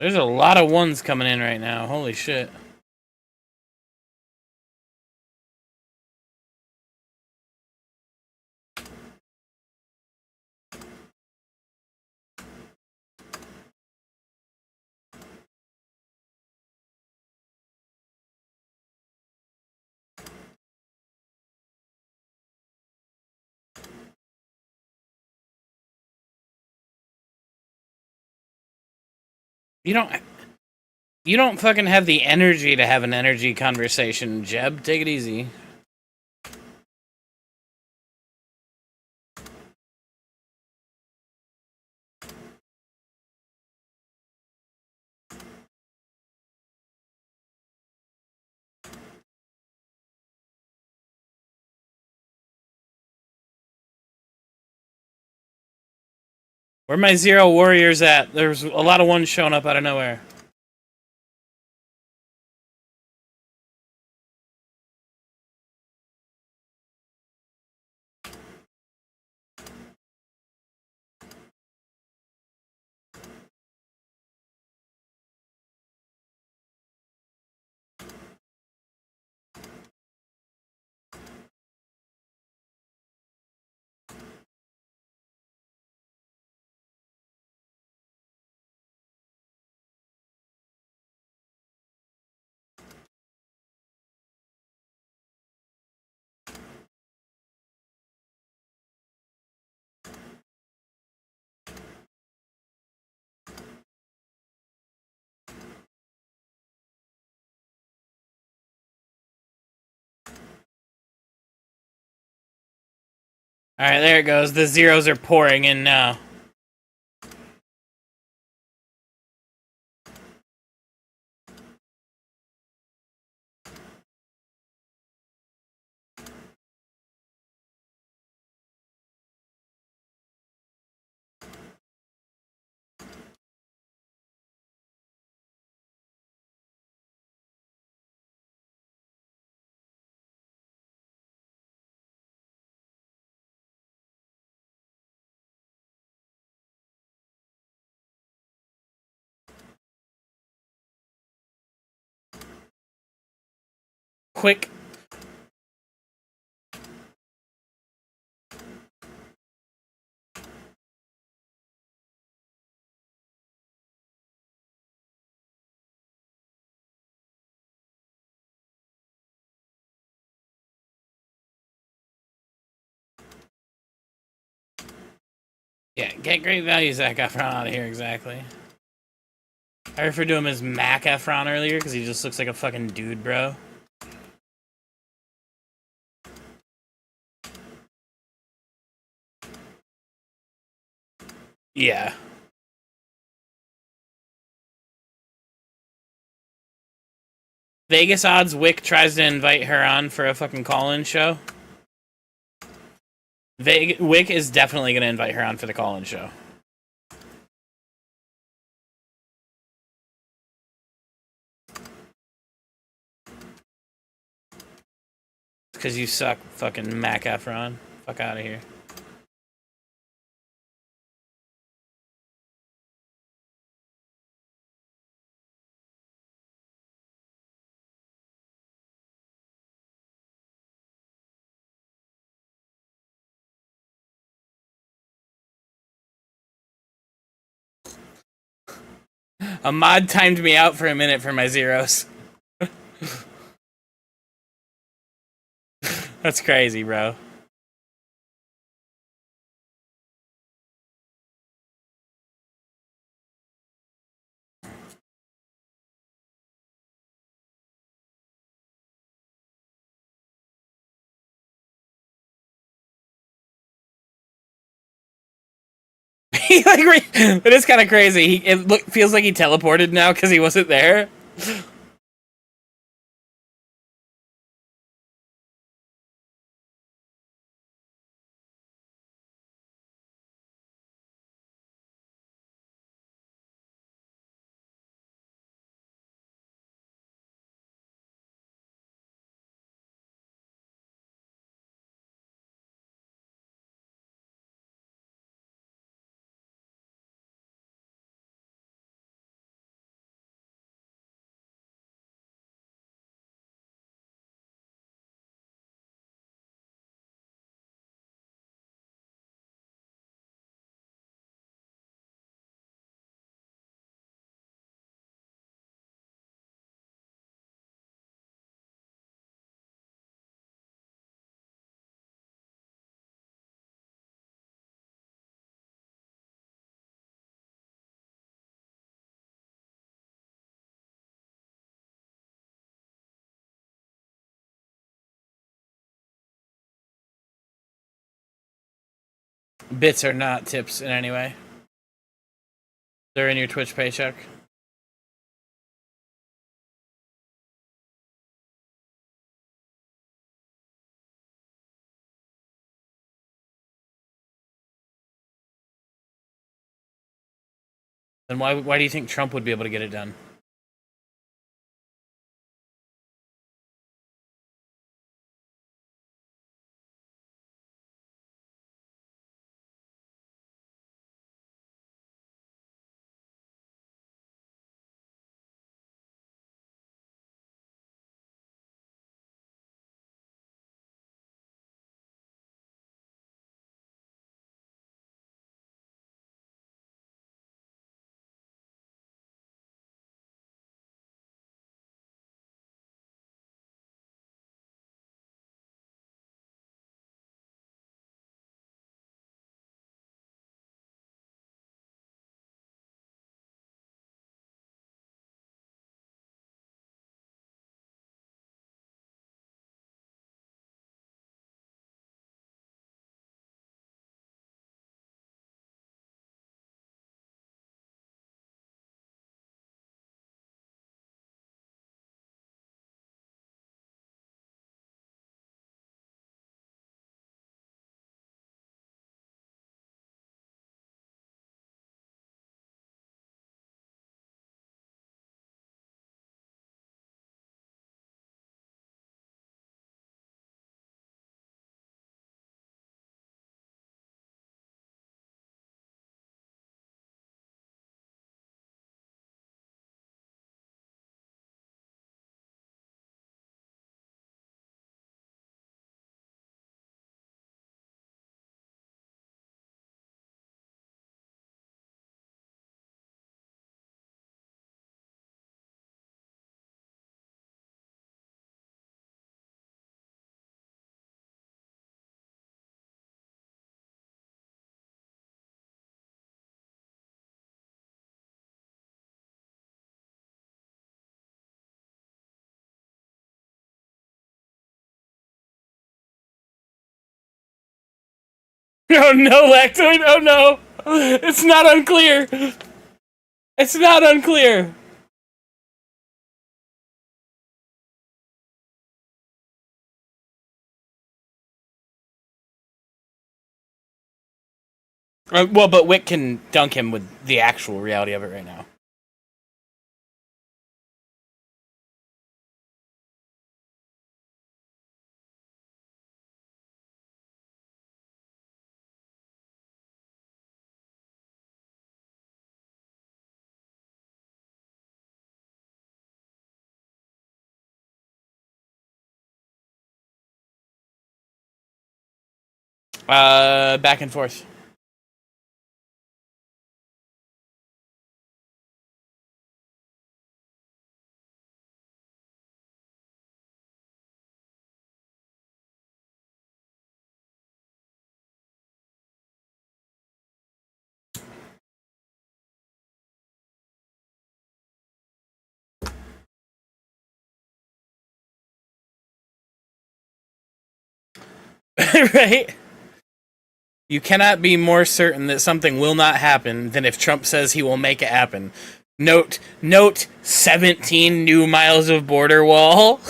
There's a lot of ones coming in right now. Holy shit. You don't fucking have the energy to have an energy conversation, Jeb. Take it easy. Where my Zero Warriors at? There's a lot of ones showing up out of nowhere. Alright, there it goes. The zeros are pouring in now. Quick. Yeah, get great value, Zac Efron, out of here, exactly. I referred to him as Mac Efron earlier because he just looks like a fucking dude, bro. Yeah. Vegas odds Wick tries to invite her on for a fucking call-in show. Wick is definitely going to invite her on for the call-in show. Because you suck, fucking Mac Efron. Fuck out of here. A mod timed me out for a minute for my zeros. That's crazy, bro. It is kind of crazy. It feels like he teleported now because he wasn't there. Bits are not tips in any way. They're in your Twitch paycheck. Then why do you think Trump would be able to get it done? Oh no, Lactoid! Oh no! It's not unclear! It's not unclear! Well, but Wick can dunk him with the actual reality of it right now. Back and forth. Right? You cannot be more certain that something will not happen than if Trump says he will make it happen. Note 17 new miles of border wall.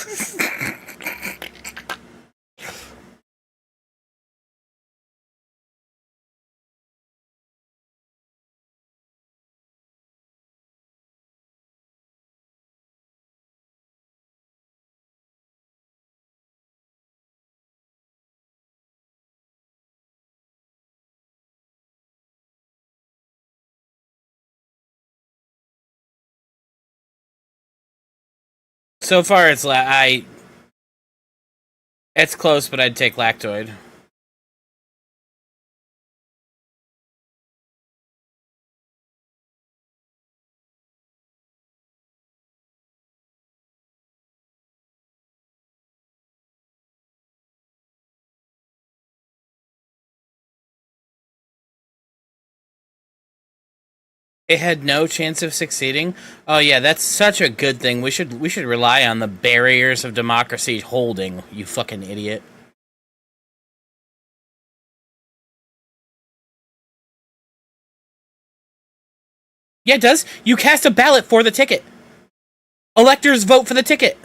So far, it's it's close, but I'd take Lactoid. It had no chance of succeeding. Oh yeah, that's such a good thing. We should rely on the barriers of democracy holding. You fucking idiot. Yeah, it does. You cast a ballot for the ticket. Electors vote for the ticket.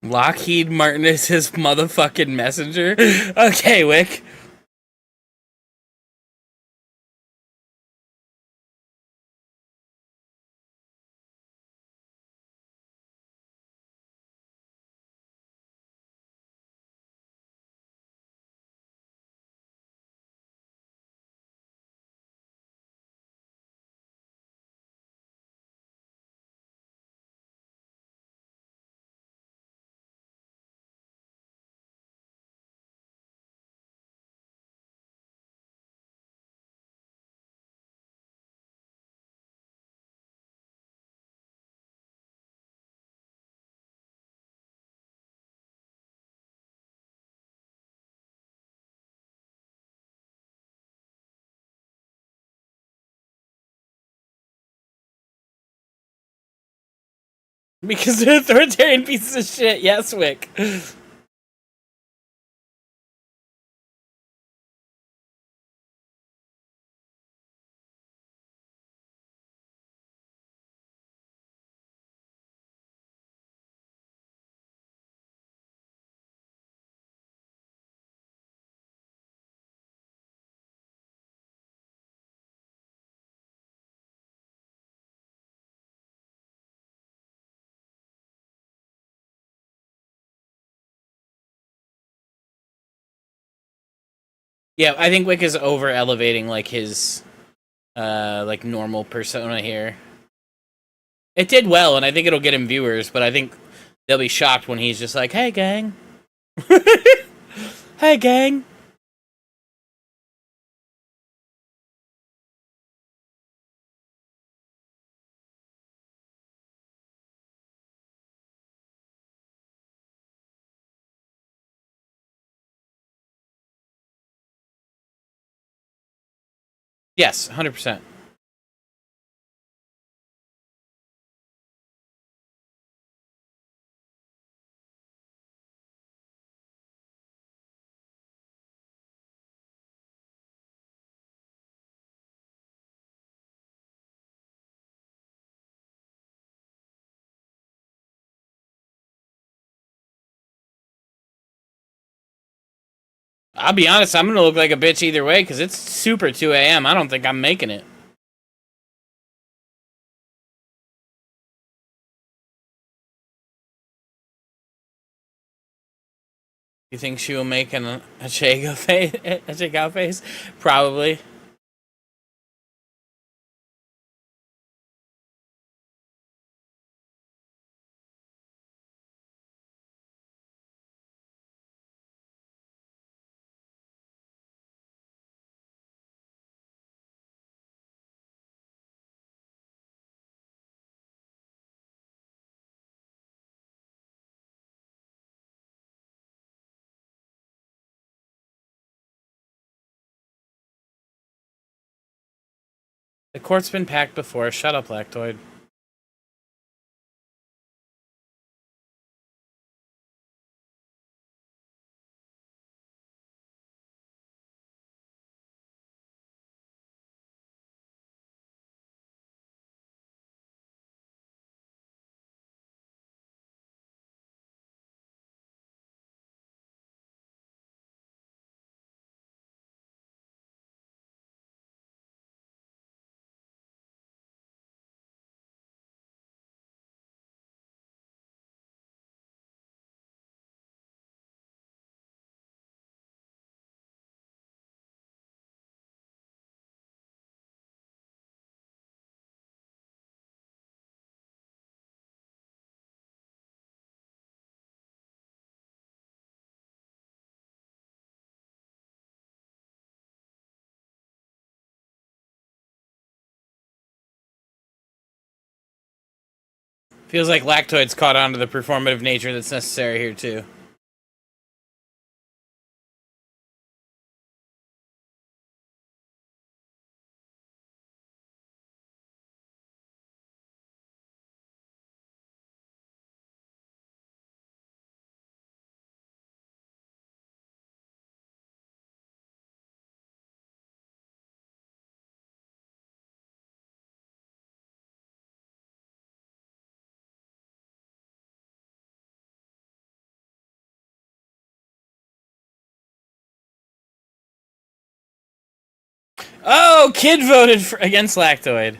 Lockheed Martin is his motherfucking messenger. Okay, Wick. Because they're authoritarian pieces of shit. Yes, Wick. Yeah, I think Wick is over elevating like his like normal persona here. It did well, and I think it'll get him viewers, but I think they'll be shocked when he's just like, "Hey, gang." Hey, gang. Yes, 100%. I'll be honest, I'm gonna look like a bitch either way because it's super 2 a.m. I don't think I'm making it. You think she will make a Chego face? A Chego face? Probably. The court's been packed before. Shut up, Lactoid. Feels like Lactoid's caught on to the performative nature that's necessary here, too. Oh, Kid voted against Lactoid.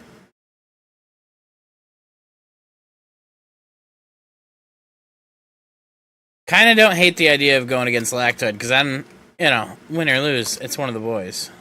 Kind of don't hate the idea of going against Lactoid, because I'm, win or lose, it's one of the boys.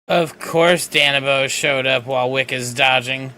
Of course, Danabo showed up while Wick is dodging.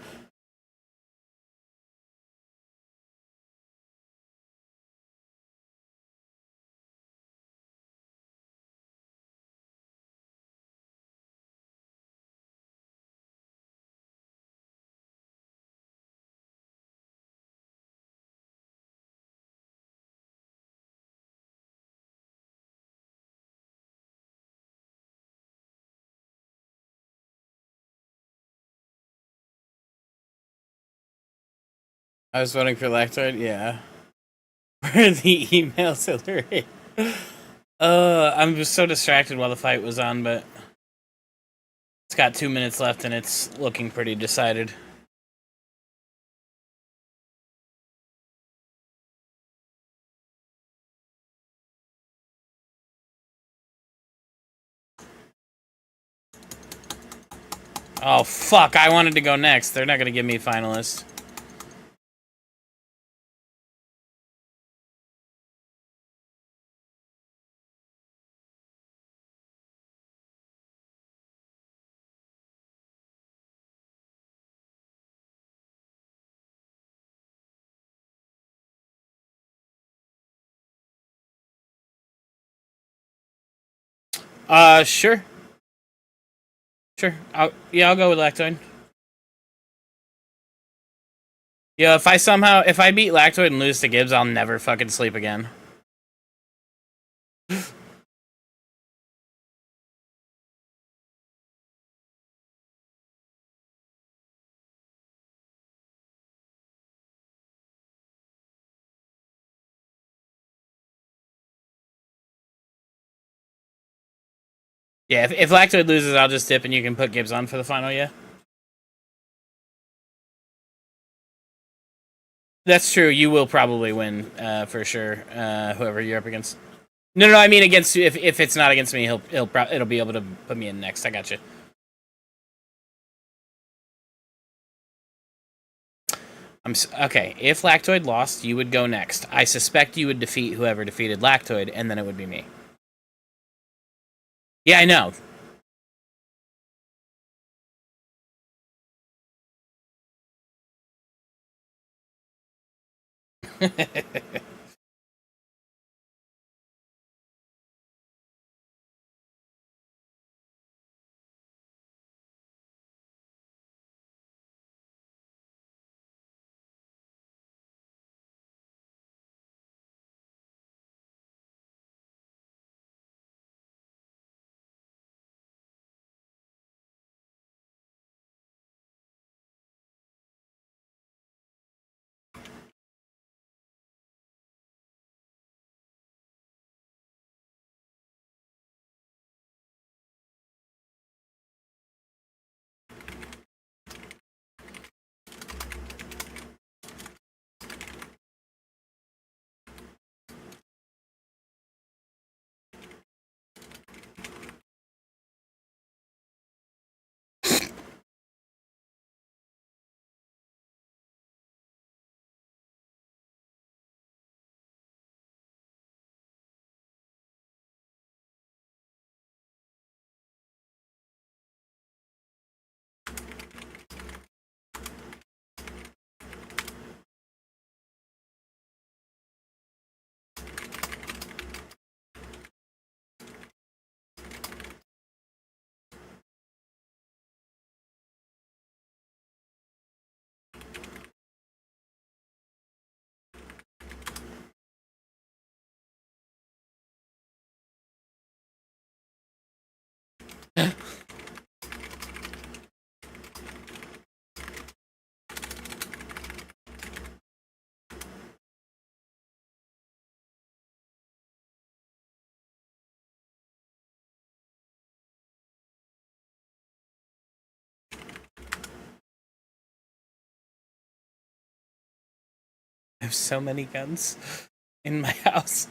I was voting for Lactoid, yeah. For the email Hillary. I'm just so distracted while the fight was on, but it's got 2 minutes left and it's looking pretty decided. Oh, fuck, I wanted to go next. They're not gonna give me finalist. Sure. Sure. I'll go with Lactoid. Yeah, if I beat Lactoid and lose to Gibbs, I'll never fucking sleep again. Yeah, if Lactoid loses, I'll just dip and you can put Gibbs on for the final, yeah? That's true. You will probably win, for sure, whoever you're up against. No, I mean against if it's not against me, it'll be able to put me in next. I got you. Okay. If Lactoid lost, you would go next. I suspect you would defeat whoever defeated Lactoid, and then it would be me. Yeah, I know. I have so many guns in my house.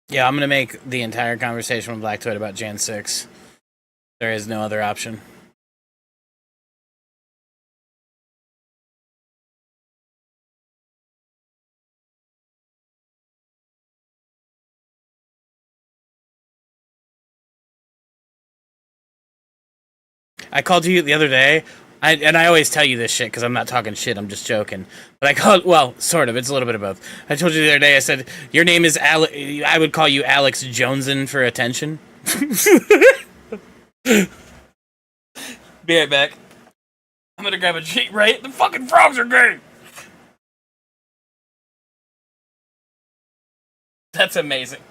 Yeah, I'm gonna make the entire conversation with Black about Jan 6. There is no other option. I called you the other day, and I always tell you this shit because I'm not talking shit. I'm just joking. But I called, well, sort of. It's a little bit of both. I told you the other day. I said your name is Alex. I would call you Alex Joneson for attention. Be right back. I'm gonna grab a cheat. Right, the fucking frogs are gay. That's amazing.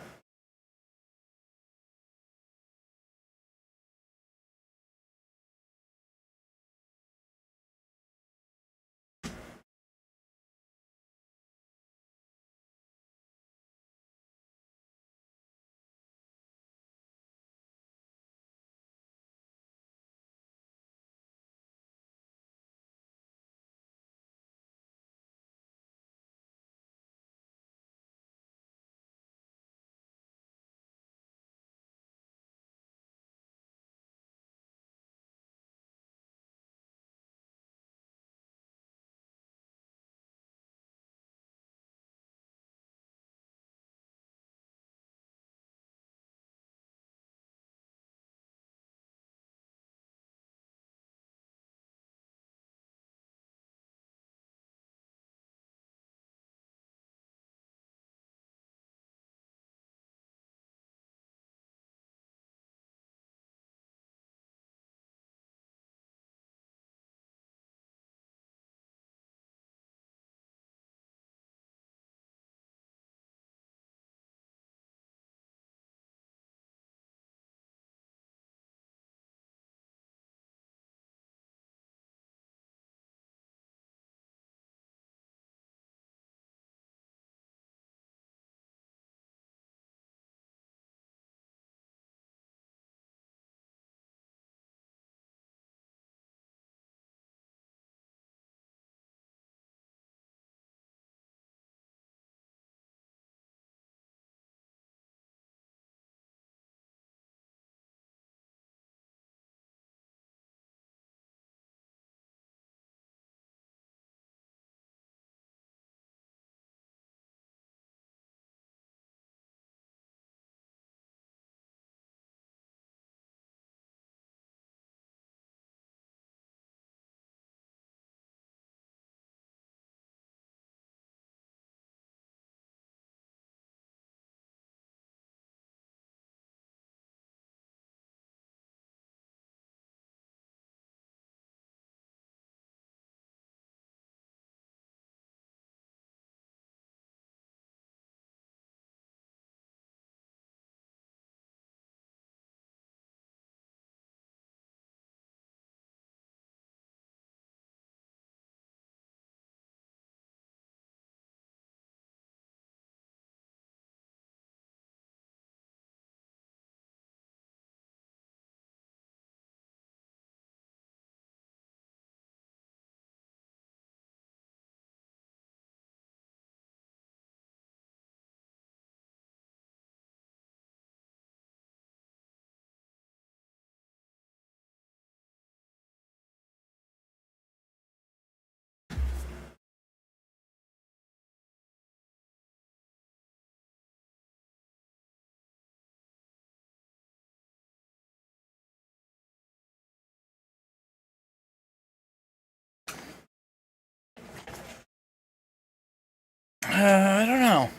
I don't know.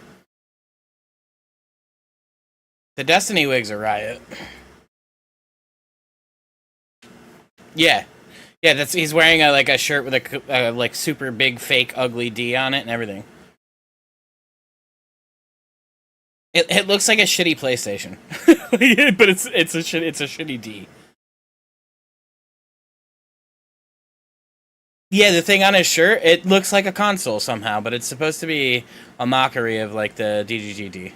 The Destiny wigs are riot. Yeah, yeah. That's he's wearing a like a shirt with a like super big fake ugly D on it and everything. It looks like a shitty PlayStation, but it's a shitty D. Yeah, the thing on his shirt, it looks like a console somehow, but it's supposed to be a mockery of like the DGGD.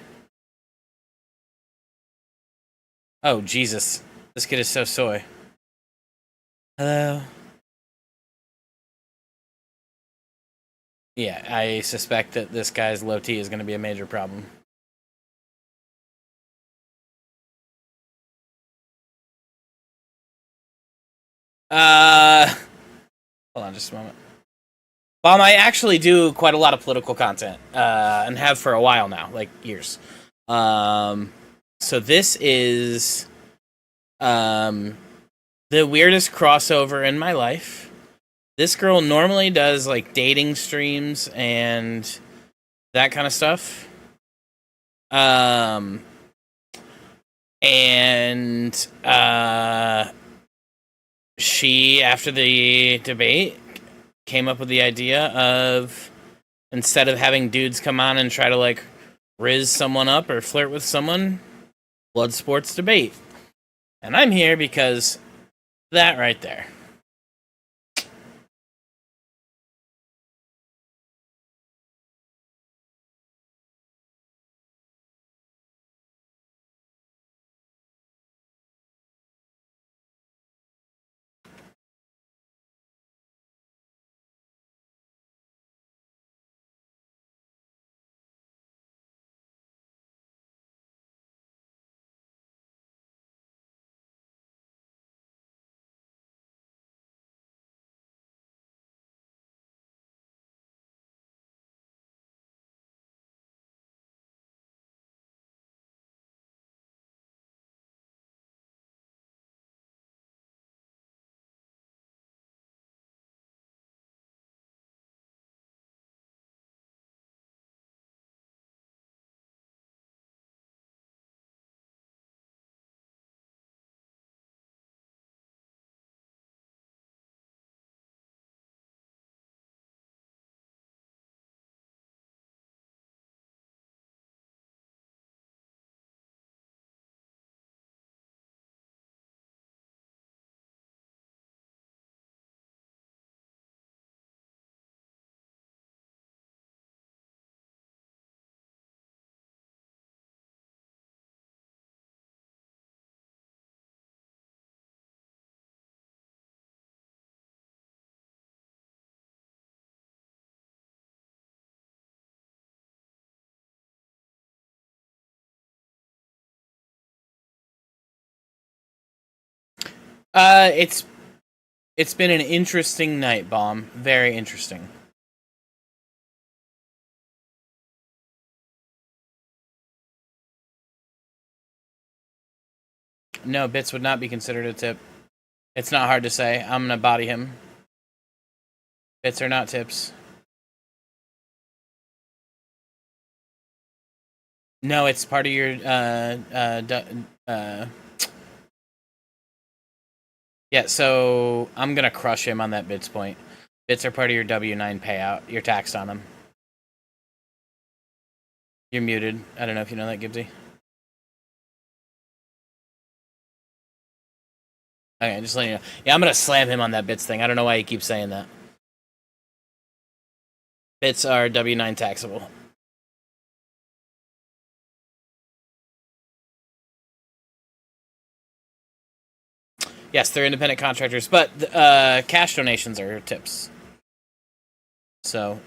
Oh Jesus, this kid is so soy. Hello. Yeah, I suspect that this guy's low T is going to be a major problem. Uh, hold on just a moment. I actually do quite a lot of political content, and have for a while now, like years. Um, so this is um the weirdest crossover in my life. This girl normally does like dating streams and that kind of stuff. Um, and she, after the debate, came up with the idea of instead of having dudes come on and try to like riz someone up or flirt with someone, blood sports debate. And I'm here because that right there. Uh, it's it's been an interesting night, Bomb. Very interesting. No, bits would not be considered a tip. It's not hard to say. I'm gonna body him. Bits are not tips. No, it's part of your yeah. So I'm gonna crush him on that bits point. Bits are part of your W9 payout. You're taxed on them. You're muted. I don't know if you know that, Gibbsy. Okay, just letting you know. Yeah, I'm gonna slam him on that bits thing. I don't know why he keeps saying that. Bits are W9 taxable. Yes, they're independent contractors, but cash donations are tips. So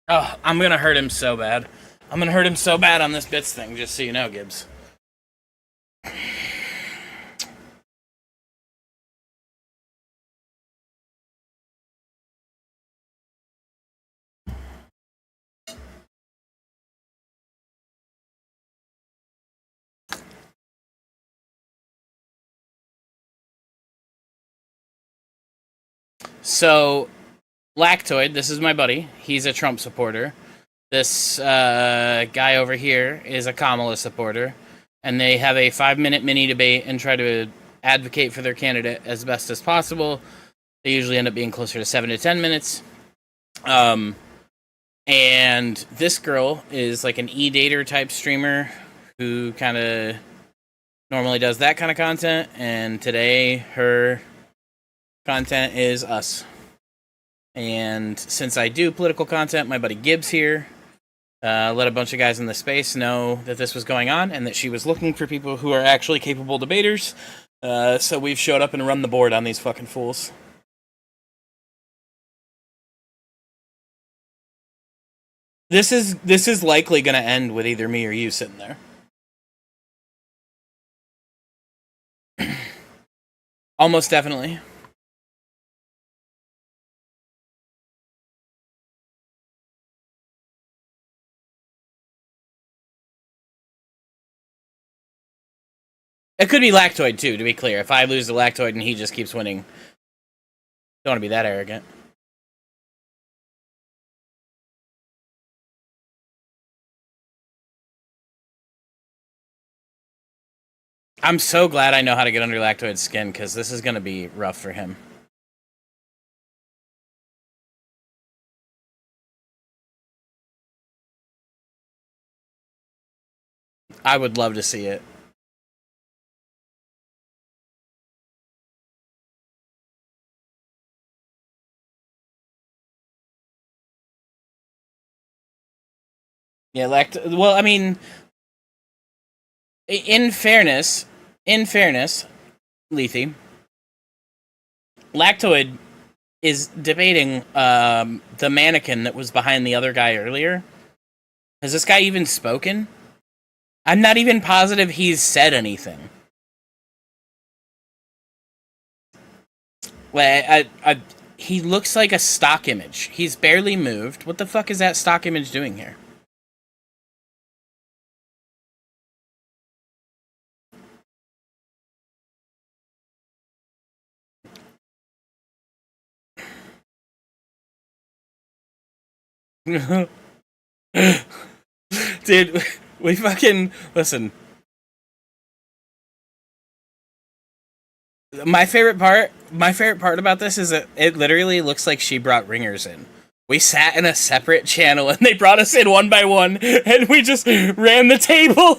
Oh, I'm gonna hurt him so bad. I'm gonna hurt him so bad on this bits thing, just so you know, Gibbs. So, Lactoid, this is my buddy. He's a Trump supporter. This guy over here is a Kamala supporter. And they have a 5-minute mini debate and try to advocate for their candidate as best as possible. They usually end up being closer to 7 to 10 minutes. And this girl is like an e-dater type streamer who kind of normally does that kind of content. And today her content is us. And since I do political content, my buddy Gibbs here let a bunch of guys in the space know that this was going on and that she was looking for people who are actually capable debaters. So we've showed up and run the board on these fucking fools. This is likely going to end with either me or you sitting there. Almost definitely. It could be Lactoid too, to be clear. If I lose the Lactoid and he just keeps winning, don't want to be that arrogant. I'm so glad I know how to get under Lactoid's skin, because this is going to be rough for him. I would love to see it. Yeah, well, I mean, in fairness, Lethe, Lactoid is debating the mannequin that was behind the other guy earlier. Has this guy even spoken? I'm not even positive he's said anything. Well, he looks like a stock image. He's barely moved. What the fuck is that stock image doing here? Dude, we fucking listen. My favorite part about this is that it literally looks like she brought ringers in. We sat in a separate channel and they brought us in one by one and we just ran the table.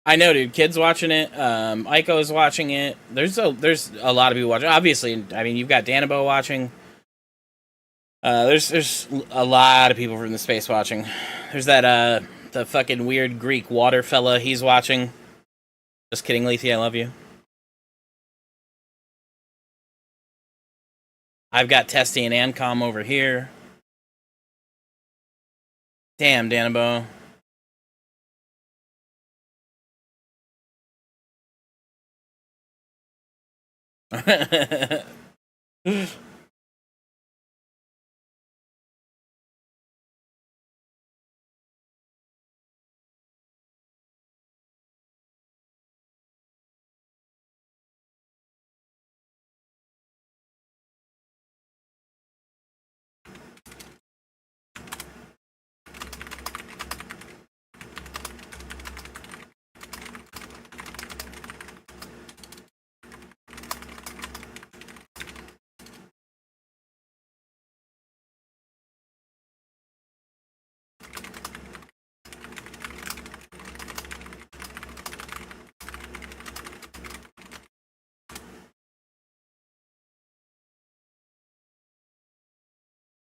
I know, dude. Kids watching it. Aiko is watching it. There's a lot of people watching. Obviously, I mean, you've got Danabo watching. There's a lot of people from the space watching. There's that the fucking weird Greek water fella. He's watching. Just kidding, Lethe. I love you. I've got Testy and Ancom over here. Damn, Danabo.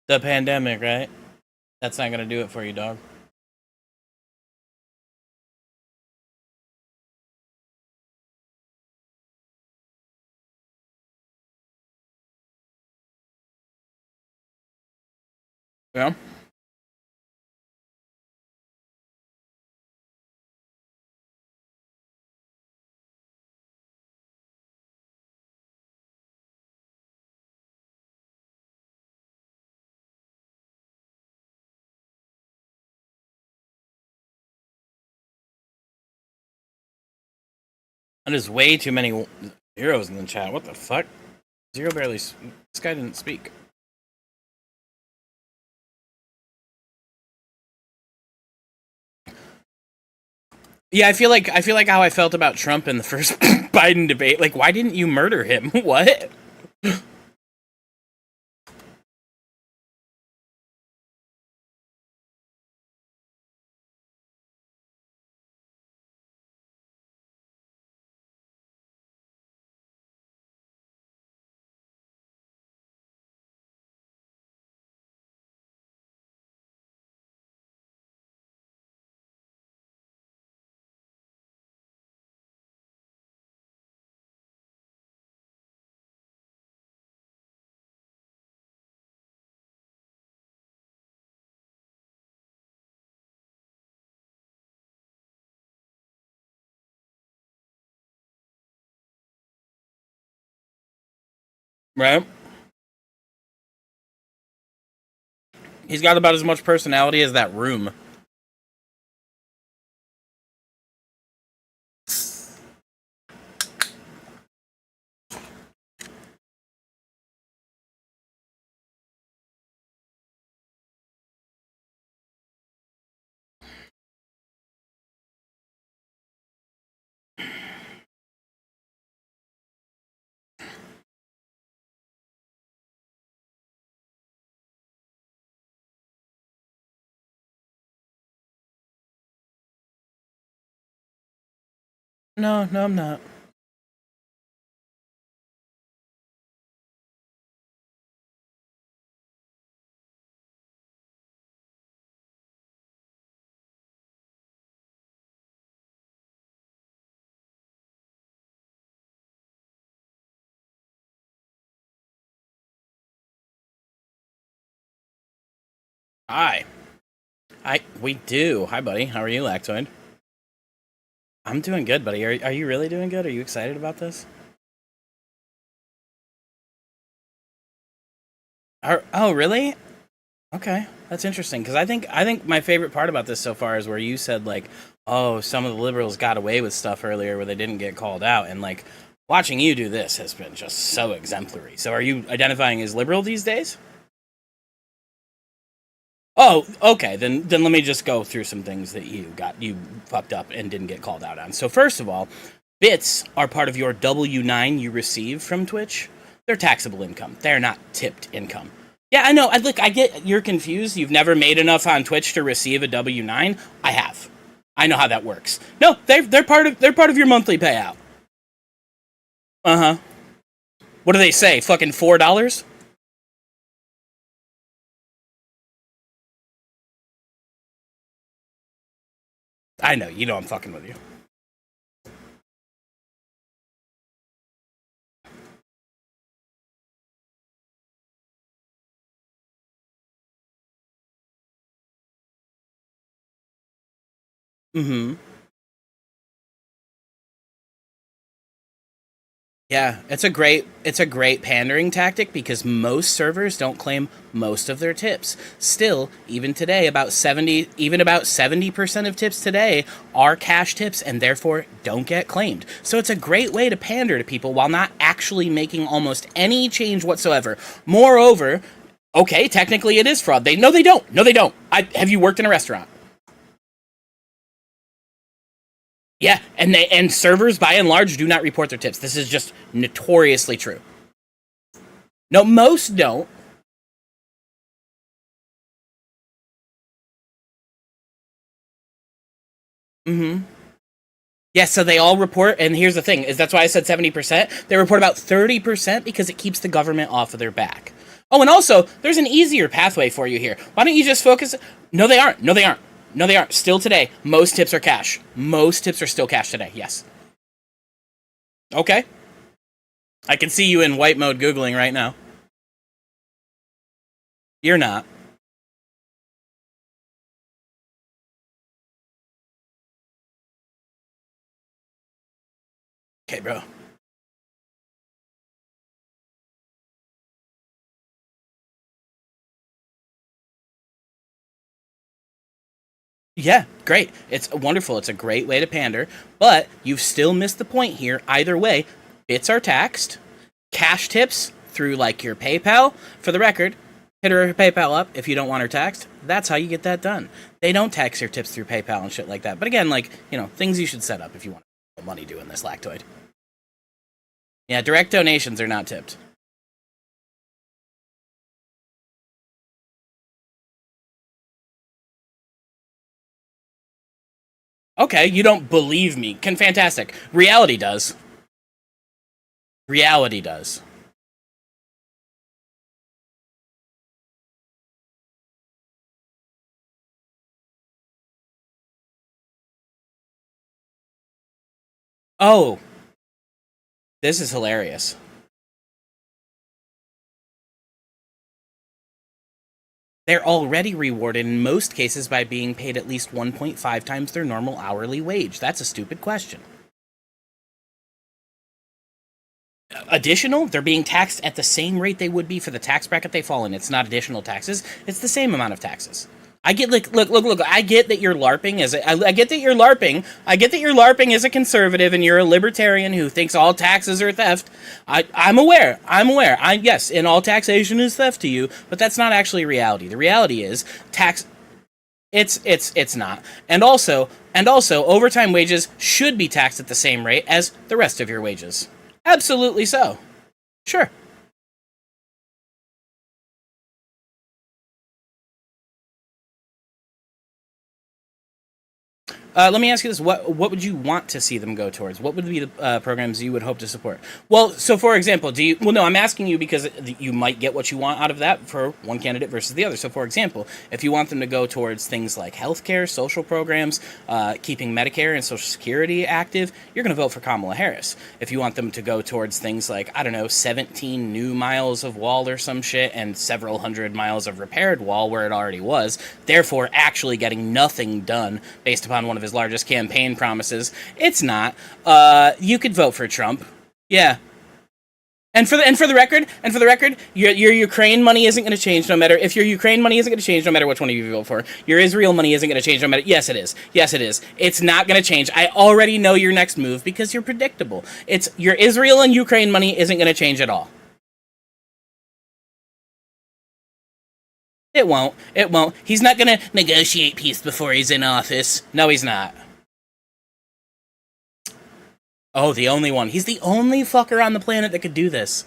The pandemic, right? That's not gonna do it for you, dog. Yeah. And there's way too many zeros in the chat. What the fuck? Zero barely. This guy didn't speak. Yeah, I feel like how I felt about Trump in the first Biden debate. Like, why didn't you murder him? What? Right? He's got about as much personality as that room. No, no, I'm not. Hi. We do. Hi, buddy. How are you, Lactoid? I'm doing good, buddy. Are you really doing good? Are you excited about this? Oh, really? Okay, that's interesting because I think my favorite part about this so far is where you said like, oh, some of the liberals got away with stuff earlier where they didn't get called out, and like watching you do this has been just so exemplary. So, are you identifying as liberal these days? Oh, okay. Then let me just go through some things that you fucked up and didn't get called out on. So first of all, bits are part of your W-9 you receive from Twitch. They're taxable income. They're not tipped income. Yeah, I know. I get you're confused. You've never made enough on Twitch to receive a W-9. I have. I know how that works. No, they're part of your monthly payout. Uh-huh. What do they say? Fucking $4? I know. You know I'm fucking with you. Mm-hmm. Yeah, it's a great pandering tactic because most servers don't claim most of their tips. Still, even today about 70% of tips today are cash tips and therefore don't get claimed. So it's a great way to pander to people while not actually making almost any change whatsoever. Moreover, okay, technically it is fraud. They don't. No they don't. Have you worked in a restaurant? Yeah, and servers by and large do not report their tips. This is just notoriously true. No, most don't. Mm-hmm. Yeah, so they all report, and here's the thing: is that's why I said 70%. They report about 30% because it keeps the government off of their back. Oh, and also, there's an easier pathway for you here. Why don't you just focus? No, they aren't. No, they aren't. No, they aren't. Still today, most tips are cash. Most tips are still cash today. Yes. Okay. I can see you in white mode googling right now. You're not. Okay, bro. Yeah, great. It's wonderful. It's a great way to pander, but you've still missed the point here. Either way, bits are taxed. Cash tips through like your PayPal. For the record, hit her PayPal up if you don't want her taxed. That's how you get that done. They don't tax your tips through PayPal and shit like that. But again, like, things you should set up if you want money doing this lactoid. Yeah, direct donations are not tipped. Okay, you don't believe me. Fantastic. Reality does. Reality does. Oh, this is hilarious. They're already rewarded in most cases by being paid at least 1.5 times their normal hourly wage. That's a stupid question. Additional, they're being taxed at the same rate they would be for the tax bracket they fall in. It's not additional taxes, it's the same amount of taxes. I get look. I get that you're LARPing I get that you're LARPing. I get that you're LARPing as a conservative and you're a libertarian who thinks all taxes are theft. I'm aware. Yes, and all taxation is theft to you, but that's not actually reality. The reality is tax. It's not. And also, overtime wages should be taxed at the same rate as the rest of your wages. Absolutely so. Sure. Let me ask you this: what would you want to see them go towards? What would be the programs you would hope to support? Well, so for example, do you? Well, no, I'm asking you because you might get what you want out of that for one candidate versus the other. So, for example, if you want them to go towards things like healthcare, social programs, keeping Medicare and Social Security active, you're going to vote for Kamala Harris. If you want them to go towards things like 17 new miles of wall or some shit and several hundred miles of repaired wall where it already was, therefore actually getting nothing done based upon one of his largest campaign promises. It's not. You could vote for Trump. Yeah. And for the record, your Ukraine money isn't going to change no matter if your Ukraine money isn't going to change no matter which one of you vote for. Your Israel money isn't going to change no matter. Yes, it is. Yes, it is. It's not going to change. I already know your next move because you're predictable. It's your Israel and Ukraine money isn't going to change at all. It won't. It won't. He's not going to negotiate peace before he's in office. No, he's not. Oh, the only one. He's the only fucker on the planet that could do this.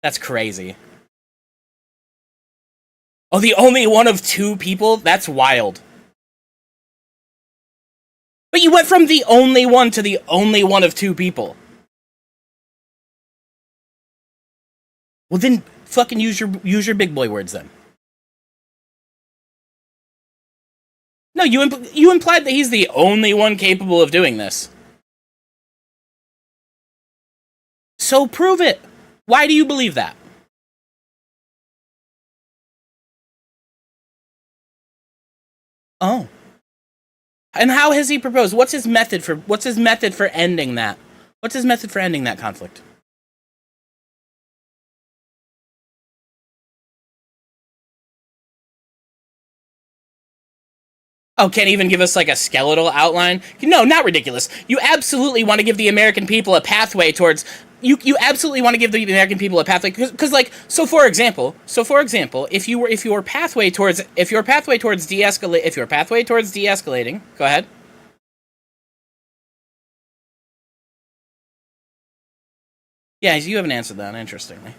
That's crazy. Oh, the only one of two people? That's wild. But you went from the only one to the only one of two people. Well, then fucking use your big boy words then. No, you implied that he's the only one capable of doing this. So prove it. Why do you believe that? Oh. And how has he proposed? What's his method for ending that? What's his method for ending that conflict? Oh, can't even give us like a skeletal outline? No, not ridiculous. You absolutely want to give the American people a pathway towards you absolutely want to give the American people a pathway because like so for example, if your pathway towards de-escalating, go ahead. Yeah, you haven't answered that, interestingly.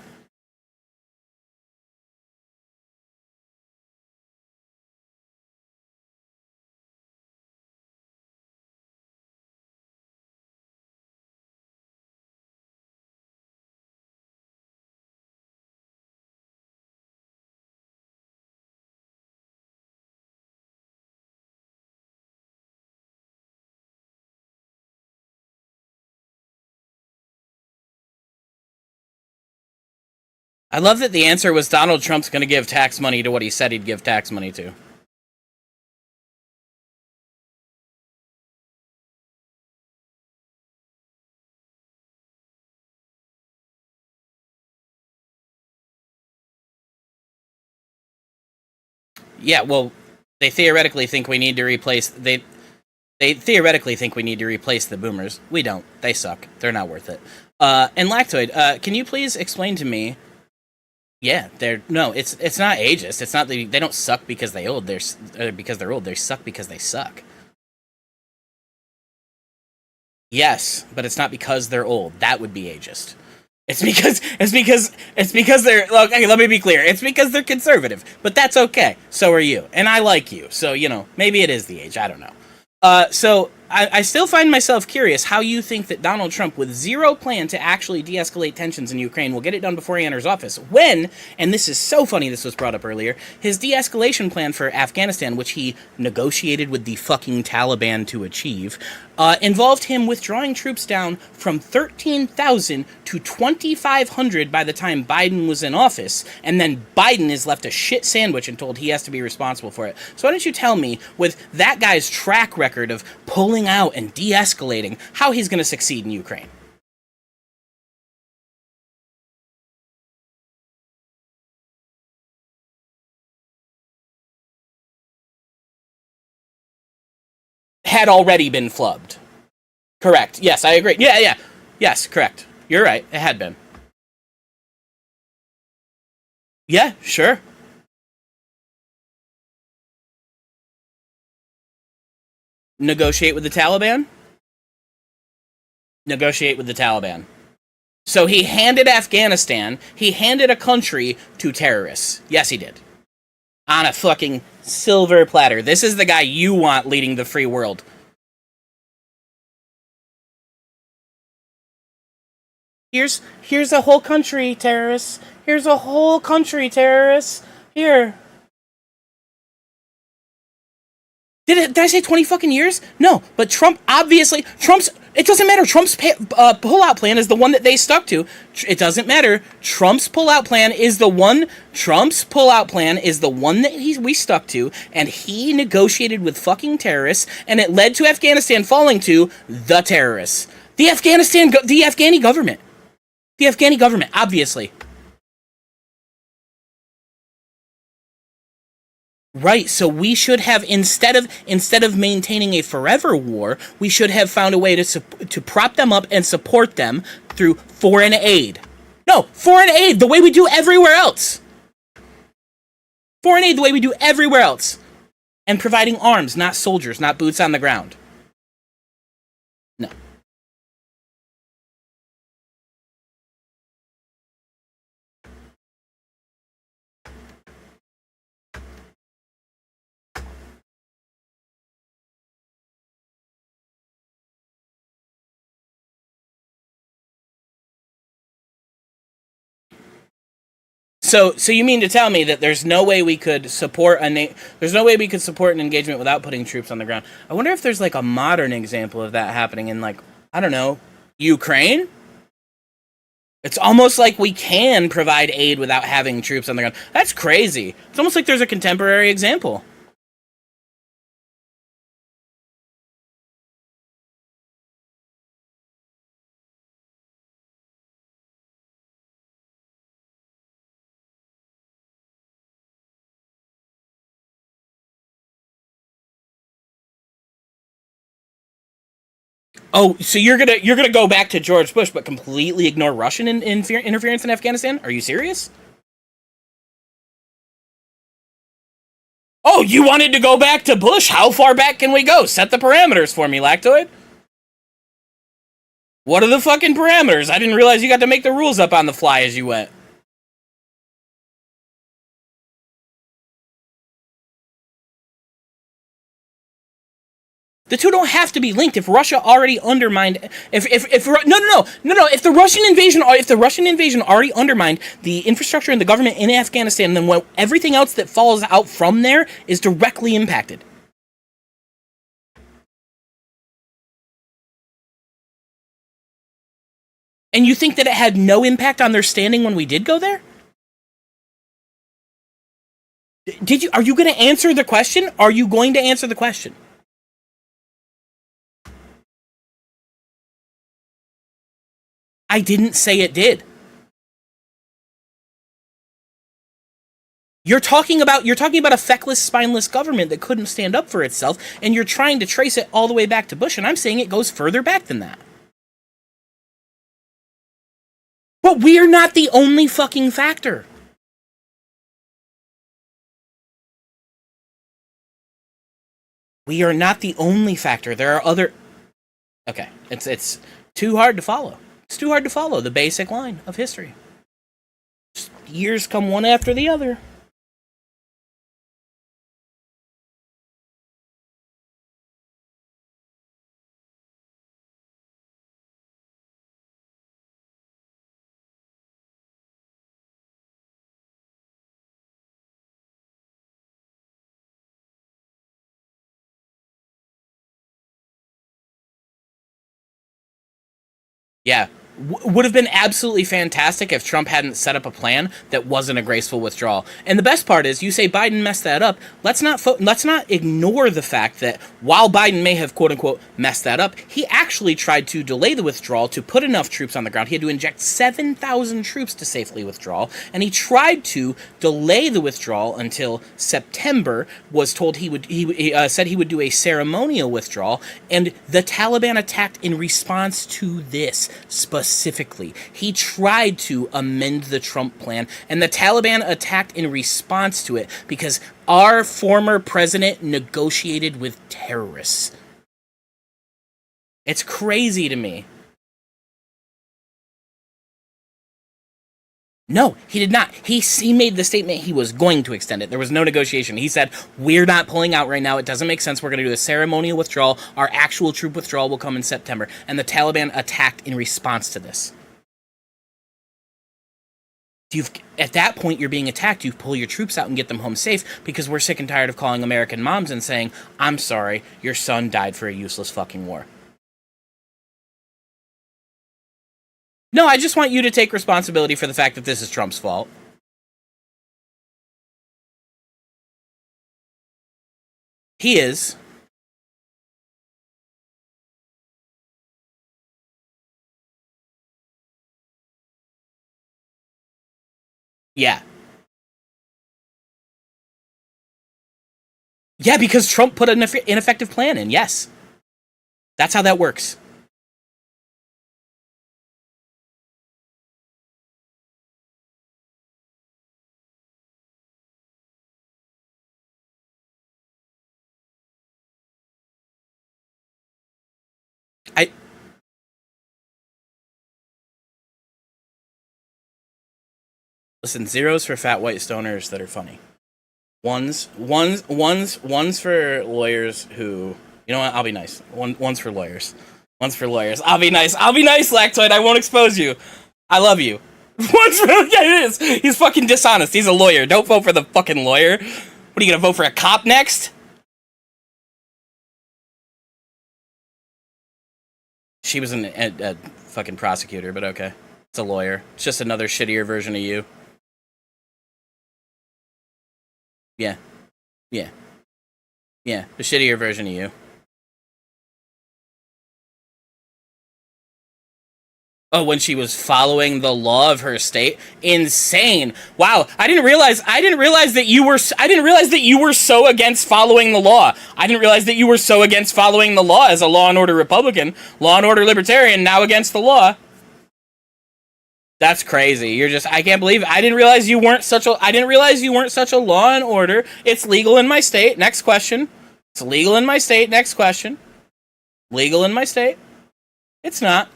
I love that the answer was Donald Trump's going to give tax money to what he said he'd give tax money to. Yeah, well, they theoretically think we need to replace they theoretically think we need to replace the boomers. We don't. They suck. They're not worth it. And Lactoid, can you please explain to me? Yeah, they're no. It's not ageist. It's not they don't suck because they old. Because they're old. They suck because they suck. Yes, but it's not because they're old. That would be ageist. It's because they're okay. Let me be clear. It's because they're conservative, but that's okay. So are you, and I like you. So maybe it is the age. I don't know. So I still find myself curious how you think that Donald Trump, with zero plan to actually de-escalate tensions in Ukraine, will get it done before he enters office. When, and this is so funny, this was brought up earlier, his de-escalation plan for Afghanistan, which he negotiated with the fucking Taliban to achieve, involved him withdrawing troops down from 13,000 to 2,500 by the time Biden was in office, and then Biden is left a shit sandwich and told he has to be responsible for it. So why don't you tell me, with that guy's track record of pulling out and de-escalating, how he's going to succeed in Ukraine? Had already been flubbed. Correct. Yes, I agree. Yeah, yeah. Yes, correct. You're right. It had been. Yeah, sure. Negotiate with the Taliban? Negotiate with the Taliban. So he handed Afghanistan, he handed a country to terrorists. Yes, he did. On a fucking silver platter. This is the guy you want leading the free world. Here's a whole country, terrorists. Here's a whole country, terrorists. Here. Did I say 20 fucking years? No, but Trump's, it doesn't matter. Trump's pullout plan is the one that they stuck to. It doesn't matter. Trump's pullout plan is the one that we stuck to, and he negotiated with fucking terrorists, and it led to Afghanistan falling to the terrorists. The Afghani government. The Afghani government, obviously. Right, so we should have, instead of maintaining a forever war, we should have found a way to prop them up and support them through foreign aid. No, foreign aid, the way we do everywhere else. Foreign aid the way we do everywhere else. And providing arms, not soldiers, not boots on the ground. No. So you mean to tell me that there's no way we could support there's no way we could support an engagement without putting troops on the ground? I wonder if there's like a modern example of that happening in, like, I don't know, Ukraine? It's almost like we can provide aid without having troops on the ground. That's crazy. It's almost like there's a contemporary example. Oh, so you're gonna go back to George Bush, but completely ignore Russian interference in Afghanistan? Are you serious? Oh, you wanted to go back to Bush? How far back can we go? Set the parameters for me, Lactoid. What are the fucking parameters? I didn't realize you got to make the rules up on the fly as you went. The two don't have to be linked. If Russia already undermined, if no, if the Russian invasion already undermined the infrastructure and the government in Afghanistan, then everything else that falls out from there is directly impacted. And you think that it had no impact on their standing when we did go there? Are you going to answer the question? Are you going to answer the question? I didn't say it did. You're talking about a feckless, spineless government that couldn't stand up for itself, and you're trying to trace it all the way back to Bush, and I'm saying it goes further back than that. But we're not the only fucking factor. We are not the only factor. There are other... Okay, it's too hard to follow. It's too hard to follow the basic line of history. Just years come one after the other. Yeah. Would have been absolutely fantastic if Trump hadn't set up a plan that wasn't a graceful withdrawal. And the best part is, you say Biden messed that up. Let's not ignore the fact that while Biden may have quote unquote messed that up, he actually tried to delay the withdrawal to put enough troops on the ground. He had to inject 7,000 troops to safely withdraw, and he tried to delay the withdrawal until September. Was told he said he would do a ceremonial withdrawal, and the Taliban attacked in response to this specifically. He tried to amend the Trump plan, and the Taliban attacked in response to it because our former president negotiated with terrorists. It's crazy to me. No, he did not. He made the statement he was going to extend it. There was no negotiation. He said, we're not pulling out right now. It doesn't make sense. We're going to do a ceremonial withdrawal. Our actual troop withdrawal will come in September. And the Taliban attacked in response to this. At that point, you're being attacked. You pull your troops out and get them home safe because we're sick and tired of calling American moms and saying, I'm sorry, your son died for a useless fucking war. No, I just want you to take responsibility for the fact that this is Trump's fault. He is. Yeah. Yeah, because Trump put an ineffective plan in, yes. That's how that works. Listen, zeros for fat white stoners that are funny. Ones for lawyers who... You know what? I'll be nice. One's for lawyers. One's for lawyers. I'll be nice, Lactoid. I won't expose you. I love you. One's for... Yeah, it is. He's fucking dishonest. He's a lawyer. Don't vote for the fucking lawyer. What, are you gonna vote for a cop next? She was a fucking prosecutor, but okay. It's a lawyer. It's just another shittier version of you. Yeah. Yeah. Yeah. The shittier version of you. Oh, when she was following the law of her state? Insane. Wow. I didn't realize that you were so against following the law. I didn't realize that you were so against following the law as a Law and Order Republican, Law and Order Libertarian, now against the law. That's crazy. I can't believe it. I didn't realize you weren't such a Law and Order. It's legal in my state. Next question. It's legal in my state. Next question. Legal in my state. It's not.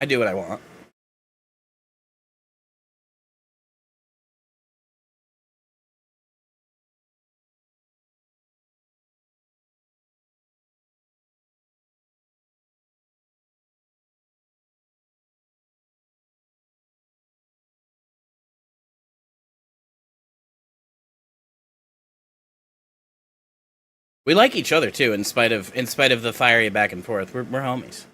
I do what I want. We like each other too, in spite of the fiery back and forth. We're homies.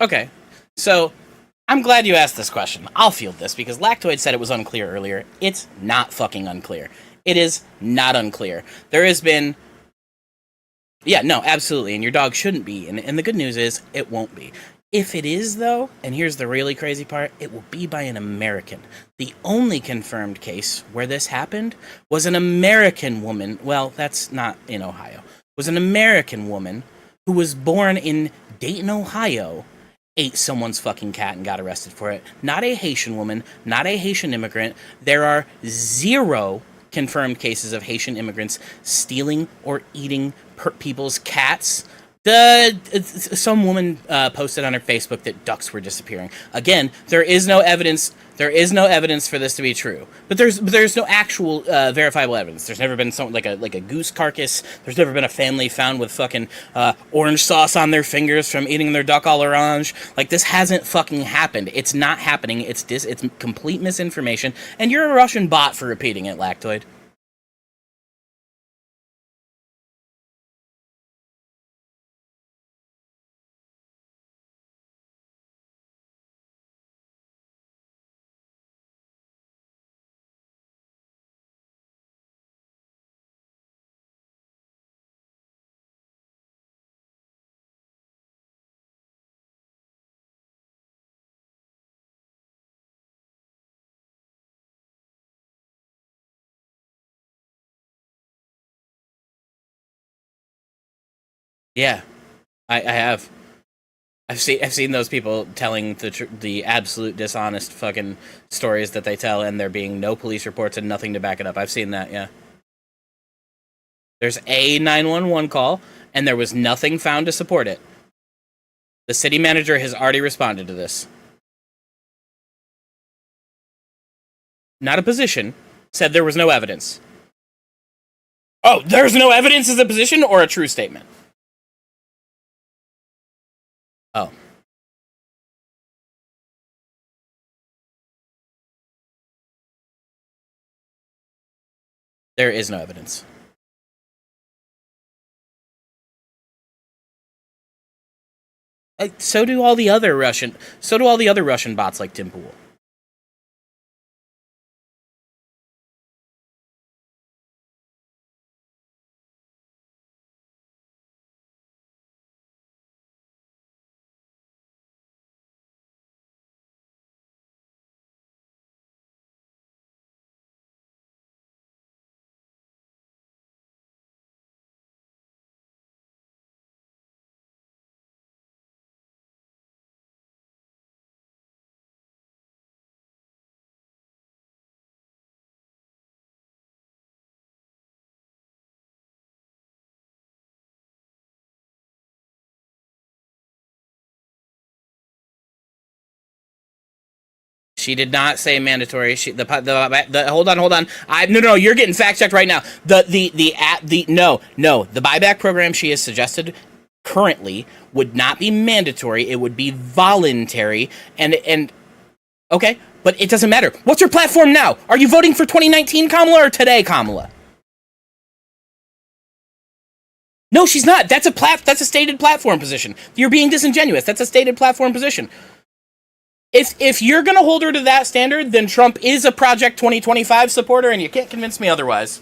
Okay, so I'm glad you asked this question. I'll field this because Lactoid said it was unclear earlier. It's not fucking unclear. It is not unclear. There has been... Yeah, no, absolutely, and your dog shouldn't be, and the good news is, it won't be. If it is, though, and here's the really crazy part, it will be by an American. The only confirmed case where this happened was an American woman, well, that's not in Ohio, was an American woman who was born in Dayton, Ohio, ate someone's fucking cat and got arrested for it. Not a Haitian woman, not a Haitian immigrant. There are 0 confirmed cases of Haitian immigrants stealing or eating people's cats. Some woman posted on her Facebook that ducks were disappearing. Again, there is no evidence. There is no evidence for this to be true. But there's no actual verifiable evidence. There's never been something like a goose carcass. There's never been a family found with fucking orange sauce on their fingers from eating their duck à l'orange. Like, this hasn't fucking happened. It's not happening. It's complete misinformation. And you're a Russian bot for repeating it, Lactoid. Yeah, I have. I've seen those people telling the absolute dishonest fucking stories that they tell, and there being no police reports and nothing to back it up. I've seen that. Yeah, there's a 911 call, and there was nothing found to support it. The city manager has already responded to this. Not a position. Said there was no evidence. Oh, there's no evidence is a position or a true statement? Oh. There is no evidence. So do all the other Russian bots like Tim Pool. She did not say mandatory. Hold on. No, you're getting fact checked right now. The buyback program she has suggested currently would not be mandatory. It would be voluntary. And okay, but it doesn't matter. What's your platform now? Are you voting for 2019 Kamala or today Kamala? No, she's not. That's a stated platform position. You're being disingenuous. That's a stated platform position. If you're going to hold her to that standard, then Trump is a Project 2025 supporter, and you can't convince me otherwise.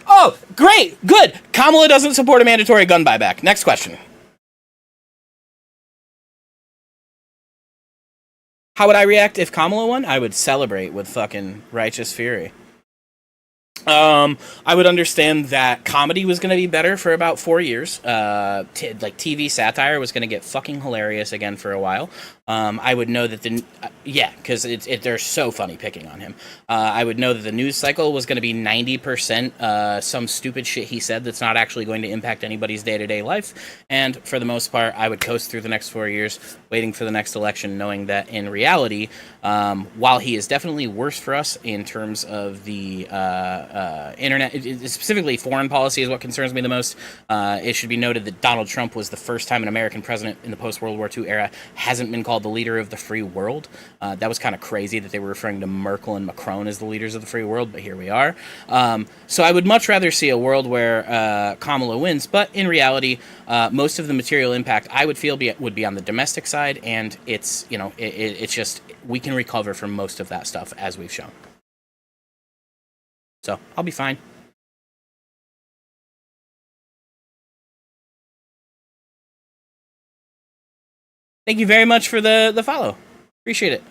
Oh, great, good. Kamala doesn't support a mandatory gun buyback. Next question. How would I react if Kamala won? I would celebrate with fucking righteous fury. I would understand that comedy was going to be better for about 4 years. Like TV satire was going to get fucking hilarious again for a while. I would know that because they're so funny picking on him. I would know that the news cycle was going to be 90% some stupid shit he said that's not actually going to impact anybody's day-to-day life. And for the most part, I would coast through the next 4 years, waiting for the next election, knowing that in reality, while he is definitely worse for us in terms of the internet, specifically foreign policy, is what concerns me the most. It should be noted that Donald Trump was the first time an American president in the post-World War II era hasn't been called the leader of the free world. That was kind of crazy that they were referring to Merkel and Macron as the leaders of the free world, but here we are. So I would much rather see a world where Kamala wins, but in reality, most of the material impact I would feel would be on the domestic side, and it's, you know, it's just, we can recover from most of that stuff as we've shown. So I'll be fine. Thank you very much for the follow. Appreciate it.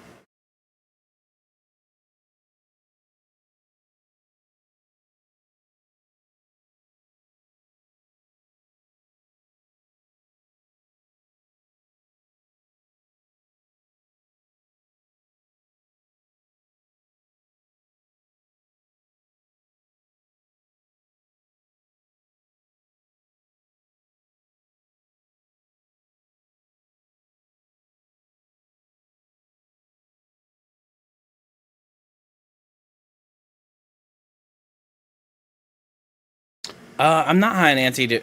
I'm not high on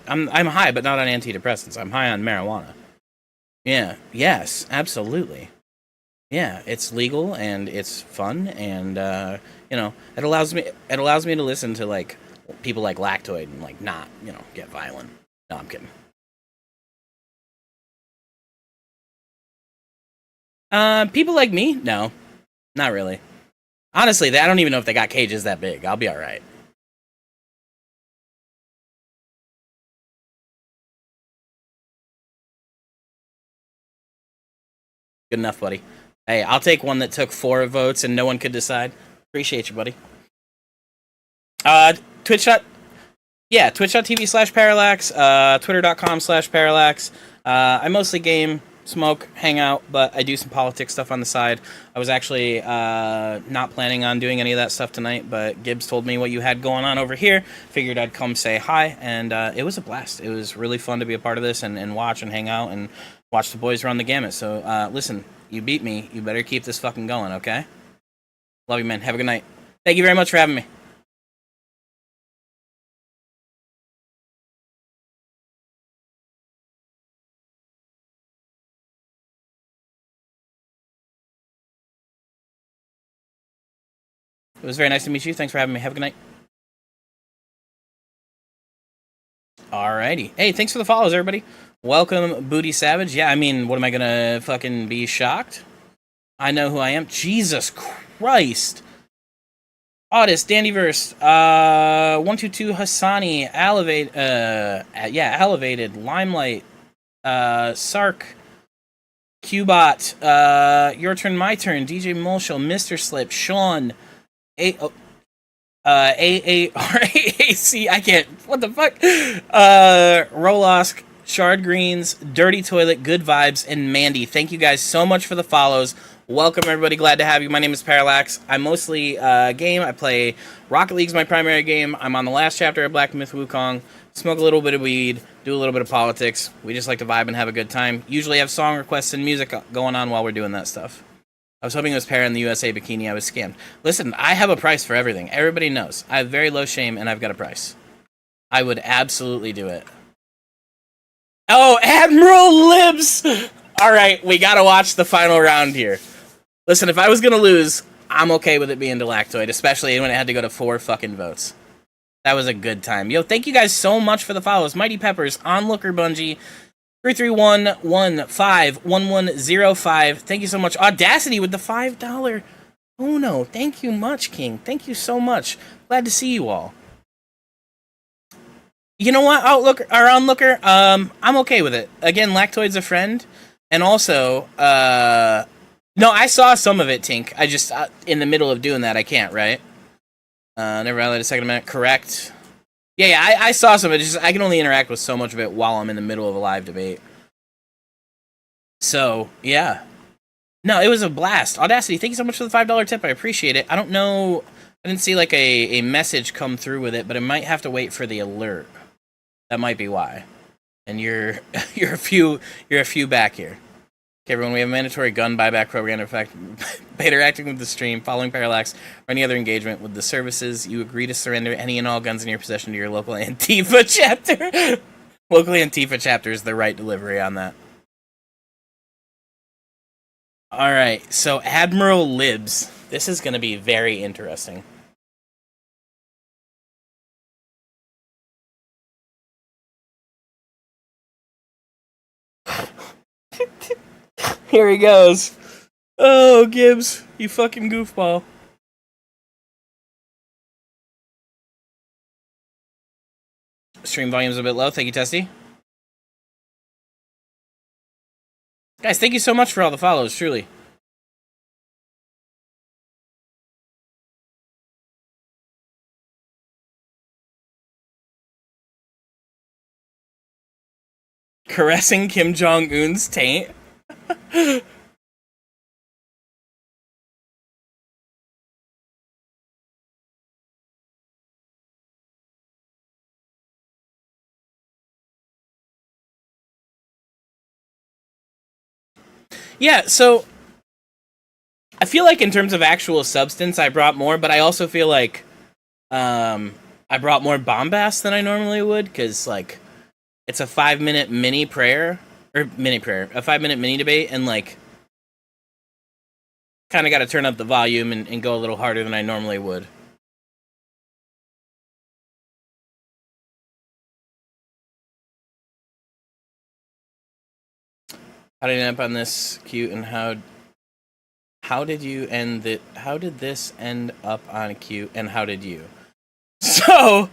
I'm high, but not on antidepressants. I'm high on marijuana. Yeah. Yes. Absolutely. Yeah. It's legal and it's fun, and you know, it allows me to listen to like people like Lactoid and like not, you know, get violent. No, I'm kidding. People like me? No, not really. Honestly, I don't even know if they got cages that big. I'll be all right. Good enough, buddy. Hey, I'll take one that took 4 votes and no one could decide. Appreciate you, buddy. Twitch. Yeah, twitch.tv/parallax, twitter.com/parallax. I mostly game, smoke, hang out, but I do some politics stuff on the side. I was actually not planning on doing any of that stuff tonight, but Gibbs told me what you had going on over here. Figured I'd come say hi, and it was a blast. It was really fun to be a part of this and watch and hang out and watch the boys run the gamut. So listen, you beat me. You better keep this fucking going, okay? Love you, man. Have a good night. Thank you very much for having me. It was very nice to meet you. Thanks for having me. Have a good night. Alrighty. Hey, thanks for the follows, everybody. Welcome, Booty Savage. Yeah, I mean, what am I gonna fucking be shocked? I know who I am. Jesus Christ. Otis, Dandyverse, 122 Hassani, Elevated, Limelight, Sark, Qbot, Your Turn, My Turn, DJ Molshow, Mr. Slip, Sean, AARAC, I can't, what the fuck? Rolosk, Shard Greens, Dirty Toilet, Good Vibes, and Mandy. Thank you guys so much for the follows. Welcome, everybody. Glad to have you. My name is Parallax. I mostly game. I play Rocket League's my primary game. I'm on the last chapter of Black Myth Wukong. Smoke a little bit of weed. Do a little bit of politics. We just like to vibe and have a good time. Usually have song requests and music going on while we're doing that stuff. I was hoping it was Para in the USA bikini. I was scammed. Listen, I have a price for everything. Everybody knows. I have very low shame, and I've got a price. I would absolutely do it. Oh, Admiral Libs! Alright, we gotta watch the final round here. Listen, if I was gonna lose, I'm okay with it being Delactoid, especially when it had to go to 4 fucking votes. That was a good time. Yo, thank you guys so much for the follows. Mighty Peppers, Onlooker Bungie, 331151105. Thank you so much. Audacity with the $5. Oh no, thank you much, King. Thank you so much. Glad to see you all. You know what, Onlooker? I'm okay with it. Again, Lactoid's a friend, and also, no, I saw some of it, Tink. I just, in the middle of doing that, I can't, right? Never rallied a second minute. Correct. Yeah, I saw some of it. Just, I can only interact with so much of it while I'm in the middle of a live debate. So, yeah. No, it was a blast. Audacity, thank you so much for the $5 tip. I appreciate it. I don't know. I didn't see, like, a message come through with it, but I might have to wait for the alert. That might be why. And you're a few back here. Okay, everyone, we have a mandatory gun buyback program. In fact, by interacting with the stream, following Parallax, or any other engagement with the services, you agree to surrender any and all guns in your possession to your local Antifa chapter. Local Antifa chapter is the right delivery on that. Alright, so Admiral Libs. This is going to be very interesting. Here he goes. Oh, Gibbs, you fucking goofball. Stream volume's a bit low. Thank you, Testy. Guys, thank you so much for all the follows, truly. Caressing Kim Jong-un's taint. Yeah, so I feel like in terms of actual substance, I brought more, but I also feel like I brought more bombast than I normally would, because, like, it's a 5-minute mini prayer, or mini prayer, a 5-minute mini debate, and, like, kind of got to turn up the volume and go a little harder than I normally would. How did you end up on this cute, and how did you end it? How did this end up on cute, and how did you? So,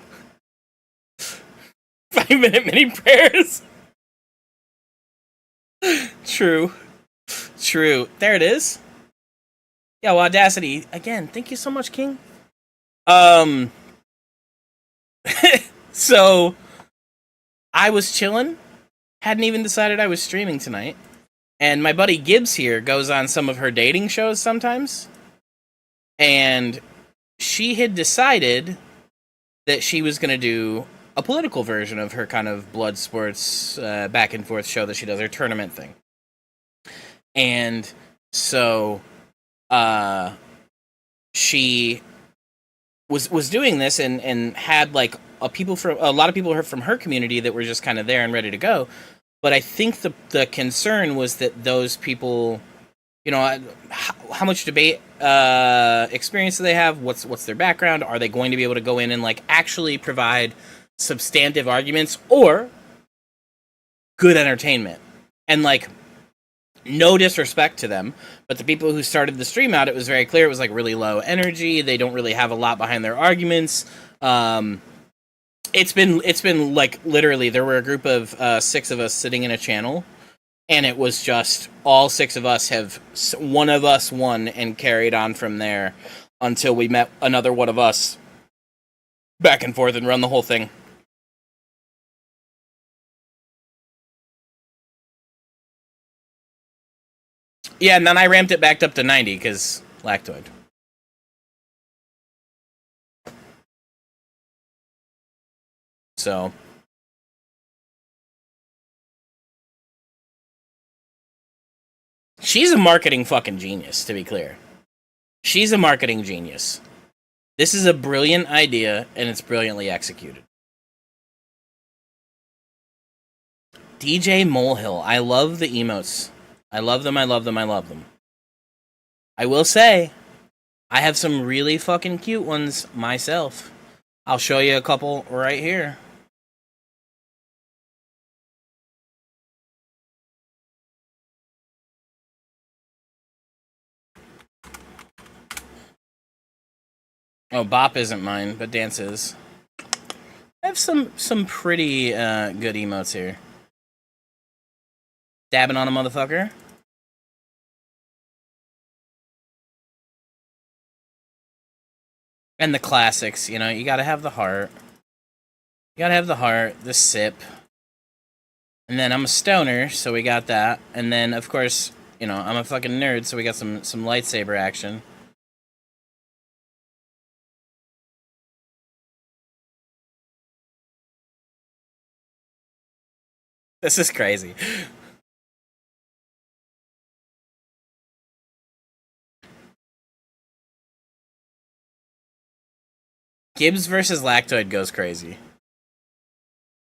5-minute mini prayers. True. There it is. Yeah, well, Audacity again. Thank you so much, King. So I was chilling. Hadn't even decided I was streaming tonight. And my buddy Gibbs here goes on some of her dating shows sometimes. And she had decided that she was going to do a political version of her kind of blood sports back and forth show that she does, her tournament thing. And so she was doing this and had like a lot of people from her community that were just kind of there and ready to go. But I think the concern was that those people, you know, how much debate experience do they have? What's their background? Are they going to be able to go in and like actually provide substantive arguments or good entertainment? And like, no disrespect to them, but the people who started the stream out, it was very clear it was like really low energy. They don't really have a lot behind their arguments. It's been like literally there were a group of 6 of us sitting in a channel, and it was just all 6 of us one of us won and carried on from there until we met another one of us back and forth and run the whole thing. Yeah, and then I ramped it back up to 90 because lactoid. So she's a marketing fucking genius, to be clear. She's a marketing genius. This is a brilliant idea, and it's brilliantly executed. DJ Molehill. I love the emotes. I love them. I will say, I have some really fucking cute ones myself. I'll show you a couple right here. Oh, Bop isn't mine, but Dance is. I have some pretty good emotes here. Dabbing on a motherfucker. And the classics, you know, you gotta have the heart. You gotta have the heart, the sip. And then I'm a stoner, so we got that. And then, of course, you know, I'm a fucking nerd, so we got some lightsaber action. This is crazy. Gibbs versus Lactoid goes crazy.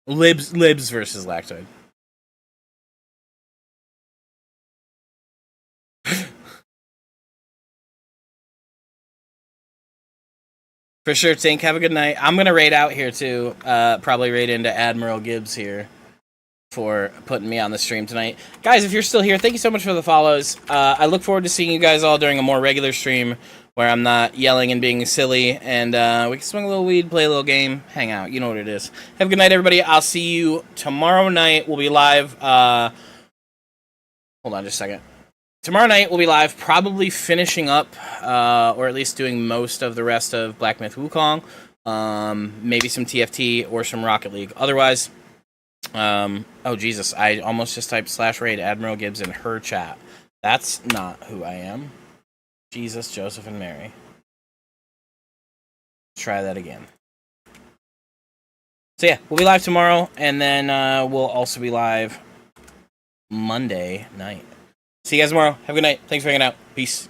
Libs versus Lactoid. For sure, Tink. Have a good night. I'm gonna raid out here too. Probably raid into Admiral Gibbs here for putting me on the stream tonight. Guys, if you're still here, thank you so much for the follows. I look forward to seeing you guys all during a more regular stream where I'm not yelling and being silly, and we can smoke a little weed, play a little game, hang out. You know what it is. Have a good night, everybody. I'll see you tomorrow night. We'll be live. Hold on just a second. Tomorrow night we'll be live, probably finishing up, or at least doing most of the rest of Black Myth Wukong. Maybe some TFT or some Rocket League. Otherwise, oh Jesus, I almost just typed /raid Admiral Gibbs in her chat. That's not who I am. Jesus, Joseph, and Mary. Try that again. So yeah, we'll be live tomorrow, and then we'll also be live Monday night. See you guys tomorrow. Have a good night. Thanks for hanging out. Peace.